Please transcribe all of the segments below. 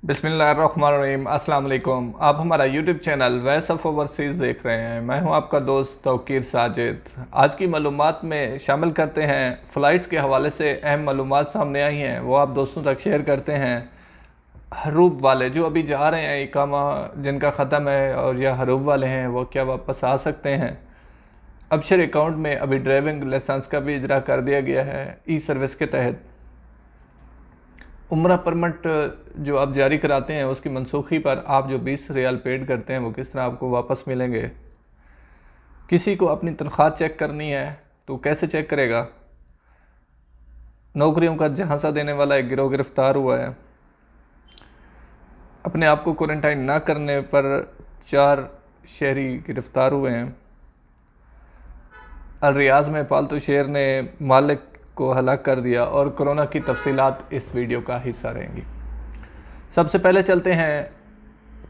बिस्मिल्लाहिर्रहमानिर्रहीम। अस्सलाम वालेकुम। आप हमारा YouTube channel voice of overseas देख रहे हैं। मैं हूं आपका दोस्त तौकीर साजिद। आज की मालूमात में शामिल करते हैं फ़्लाइट्स के हवाले से अहम मालूमात सामने आई हैं, वो आप दोस्तों तक शेयर करते हैं। हरूब वाले जो अभी जा रहे हैं इकामा जिनका ख़त्म है और या हरूब वाले हैं, वो क्या वापस आ सकते हैं। अबशर अकाउंट में अभी ड्राइविंग लाइसेंस का भी इजरा कर दिया गया है ई सर्विस के तहत। उम्रा परमिट जो आप जारी कराते हैं उसकी मनसूखी पर आप जो 20 रियाल पेड करते हैं वो किस तरह आपको वापस मिलेंगे। किसी को अपनी तनख्वाह चेक करनी है तो कैसे चेक करेगा। नौकरियों का झांसा देने वाला एक गिरोह गिरफ्तार हुआ है। अपने आप को क्वारंटाइन ना करने पर 4 शहरी गिरफ्तार हुए हैं। अल रियाज में पालतू शेर ने मालिक को हलाक कर दिया और कोरोना की तफसीलात इस वीडियो का हिस्सा रहेंगी। सबसे पहले चलते हैं,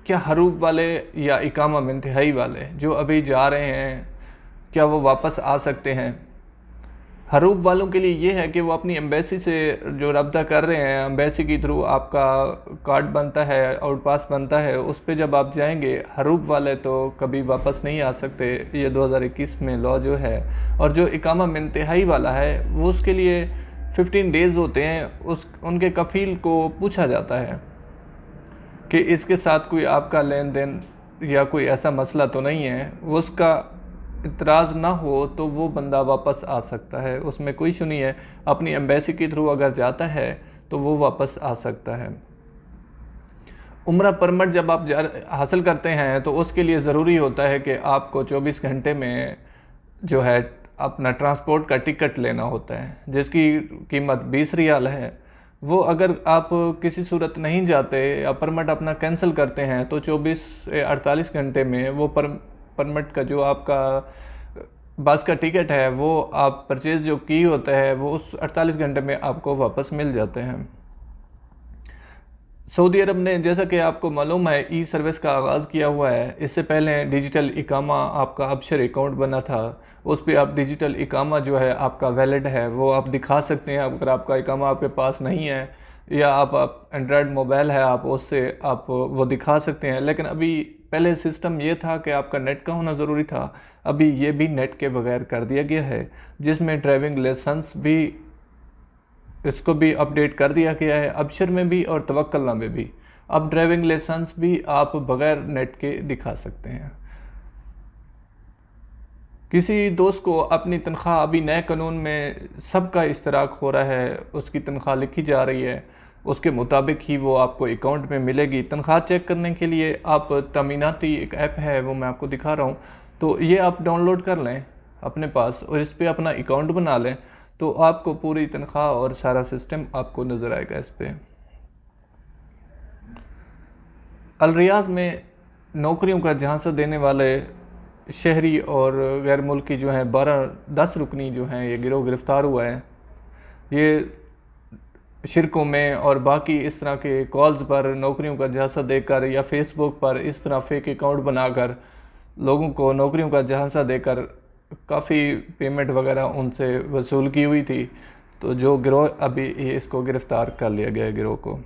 क्या हरूब वाले या इकामा में इंतहाई वाले जो अभी जा रहे हैं क्या वो वापस आ सकते हैं। हरूब वालों के लिए ये है कि वो अपनी एम्बेसी से जो रब्ता कर रहे हैं, एम्बेसी के थ्रू आपका कार्ड बनता है, आउट पास बनता है, उस पर जब आप जाएंगे। हरूब वाले तो कभी वापस नहीं आ सकते, ये 2021 में लॉ जो है। और जो इकामा में इंतहाई वाला है वो उसके लिए 15 डेज़ होते हैं। उनके कफ़ील को पूछा जाता है कि इसके साथ कोई आपका लेन देन या कोई ऐसा मसला तो नहीं है। वो उसका इतराज़ ना हो तो वो बंदा वापस आ सकता है, उसमें कोई इशू नहीं है। अपनी एम्बेसी के थ्रू अगर जाता है तो वो वापस आ सकता है। उम्रा परमिट जब आप हासिल करते हैं तो उसके लिए ज़रूरी होता है कि आपको 24 घंटे में जो है अपना ट्रांसपोर्ट का टिकट लेना होता है, जिसकी कीमत 20 रियाल है। वो अगर आप किसी सूरत नहीं जाते या परमिट अपना कैंसिल करते हैं तो 24 से 48 घंटे में वो परमिट का जो आपका बस का टिकट है वो आप परचेज जो की होता है वो उस 48 घंटे में आपको वापस मिल जाते हैं। सऊदी अरब ने, जैसा कि आपको मालूम है, ई सर्विस का आगाज़ किया हुआ है। इससे पहले डिजिटल इकामा आपका अबशर अकाउंट बना था, उस पर आप डिजिटल इकामा जो है आपका वैलिड है वो आप दिखा सकते हैं। अगर आपका इकामा आपके पास नहीं है या आप एंड्रॉयड मोबाइल है आप उससे आप वो दिखा सकते हैं। लेकिन अभी पहले सिस्टम ये था कि आपका नेट का होना ज़रूरी था, अभी ये भी नेट के बगैर कर दिया गया है, जिसमें ड्राइविंग लाइसेंस भी इसको भी अपडेट कर दिया गया है। अबशर में भी और तवक्कलना में भी अब ड्राइविंग लाइसेंस भी आप बगैर नेट के दिखा सकते हैं। किसी दोस्त को अपनी तनख्वाह, अभी नए कानून में सबका इश्तराक हो रहा है, उसकी तनख्वाह लिखी जा रही है, उसके मुताबिक ही वो आपको अकाउंट में मिलेगी। तनख्वाह चेक करने के लिए आप तमीनाती एक ऐप है वो मैं आपको दिखा रहा हूँ, तो ये आप डाउनलोड कर लें अपने पास और इस पर अपना अकाउंट बना लें तो आपको पूरी तनख्वाह और सारा सिस्टम आपको नज़र आएगा इस पर। अल रियाज में नौकरियों का झांसा देने वाले शहरी और गैर मुल्की जो हैं 10 रुकनी जो हैं ये गिरोह गिरफ्तार हुआ है। ये शिरकों में और बाकी इस तरह के कॉल्स पर नौकरियों का झांसा देकर या फेसबुक पर इस तरह फेक अकाउंट बनाकर लोगों को नौकरियों का झांसा देकर काफ़ी पेमेंट वगैरह उनसे वसूल की हुई थी। तो जो गिरोह अभी इसको गिरफ्तार कर लिया गया गिरोह को।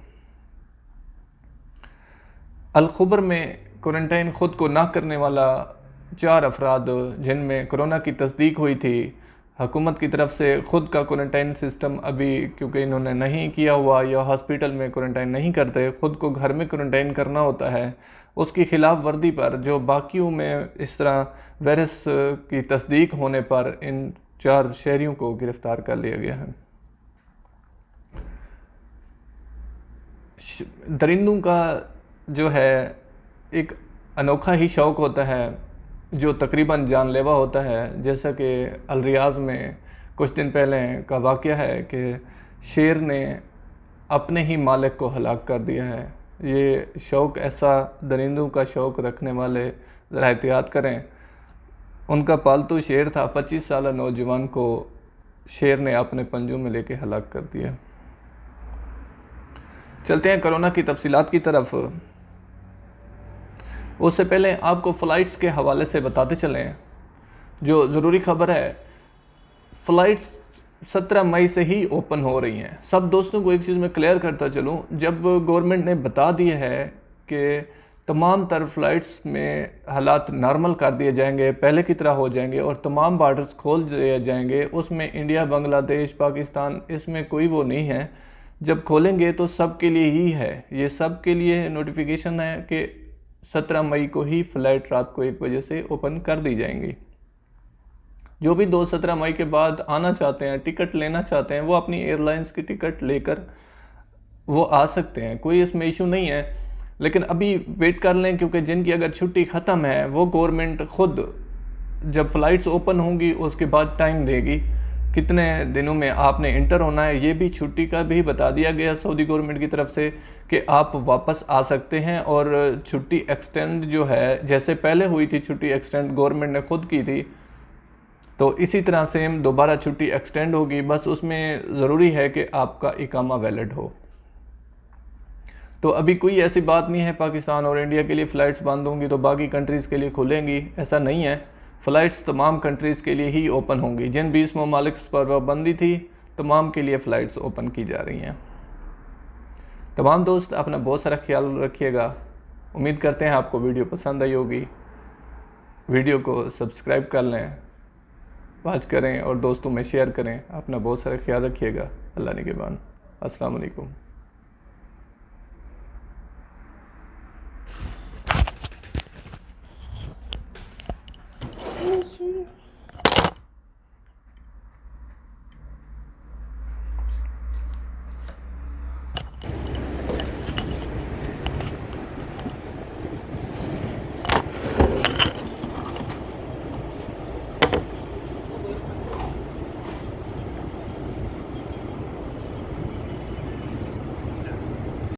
अल खुबर में क्वारंटाइन खुद को ना करने वाला 4 अफराद जिनमें कोरोना की तस्दीक हुई थी, हुकूमत की तरफ से खुद का क्वारंटाइन सिस्टम अभी क्योंकि इन्होंने नहीं किया हुआ या हॉस्पिटल में क्वारंटाइन नहीं करते, खुद को घर में क्वारंटाइन करना होता है, उसकी खिलाफ वर्दी पर जो बाकियों में इस तरह वायरस की तस्दीक होने पर इन 4 शहरियों को गिरफ्तार कर लिया गया है। दरिंदों का जो है एक अनोखा ही शौक़ होता है जो तकरीबन जानलेवा होता है। जैसा कि अल रियाज में कुछ दिन पहले का वाक़या है कि शेर ने अपने ही मालिक को हलाक कर दिया है। ये शौक़ ऐसा, दरिंदों का शौक़ रखने वाले ज़रा एहतियात करें। उनका पालतू शेर था, 25 साल नौजवान को शेर ने अपने पंजों में लेके हलाक कर दिया। चलते हैं कोरोना की तफसीलात की तरफ। उससे पहले आपको फ़्लाइट्स के हवाले से बताते चलें जो ज़रूरी ख़बर है। फ़्लाइट्स 17 मई से ही ओपन हो रही हैं। सब दोस्तों को एक चीज़ मैं क्लियर करता चलूँ, जब गवर्नमेंट ने बता दिया है कि तमाम तर फ्लाइट्स में हालात नॉर्मल कर दिए जाएंगे, पहले की तरह हो जाएंगे और तमाम बॉर्डर्स खोल दिए जाएंगे, उसमें इंडिया, बांग्लादेश, पाकिस्तान, इसमें कोई वो नहीं है। जब खोलेंगे तो सब के लिए ही है, ये सब के लिए नोटिफिकेशन है कि 17 मई को ही फ्लाइट रात को 1 बजे से ओपन कर दी जाएंगी। जो भी 17 मई के बाद आना चाहते हैं, टिकट लेना चाहते हैं, वो अपनी एयरलाइंस की टिकट लेकर वो आ सकते हैं, कोई इसमें इशू नहीं है। लेकिन अभी वेट कर लें, क्योंकि जिनकी अगर छुट्टी ख़त्म है वो गवर्नमेंट खुद जब फ्लाइट्स ओपन होंगी उसके बाद टाइम देगी कितने दिनों में आपने इंटर होना है। ये भी छुट्टी का भी बता दिया गया सऊदी गवर्नमेंट की तरफ से कि आप वापस आ सकते हैं। और छुट्टी एक्सटेंड जो है, जैसे पहले हुई थी छुट्टी एक्सटेंड गवर्नमेंट ने खुद की थी, तो इसी तरह सेम दोबारा छुट्टी एक्सटेंड होगी। बस उसमें ज़रूरी है कि आपका इकामा वैलिड हो। तो अभी कोई ऐसी बात नहीं है पाकिस्तान और इंडिया के लिए फ़्लाइट्स बंद होंगी तो बाकी कंट्रीज़ के लिए खुलेंगी, ऐसा नहीं है। फ़्लाइट्स तमाम कंट्रीज़ के लिए ही ओपन होंगी। जिन 20 ममालिक पर पाबंदी थी, तमाम के लिए फ़्लाइट्स ओपन की जा रही हैं। तमाम दोस्त अपना बहुत सारा ख्याल रखिएगा। उम्मीद करते हैं आपको वीडियो पसंद आई होगी। वीडियो को सब्सक्राइब कर लें, वॉच करें और दोस्तों में शेयर करें। अपना बहुत सारा ख्याल रखिएगा। अल्लाह निगहबान। अस्सलाम वालेकुम।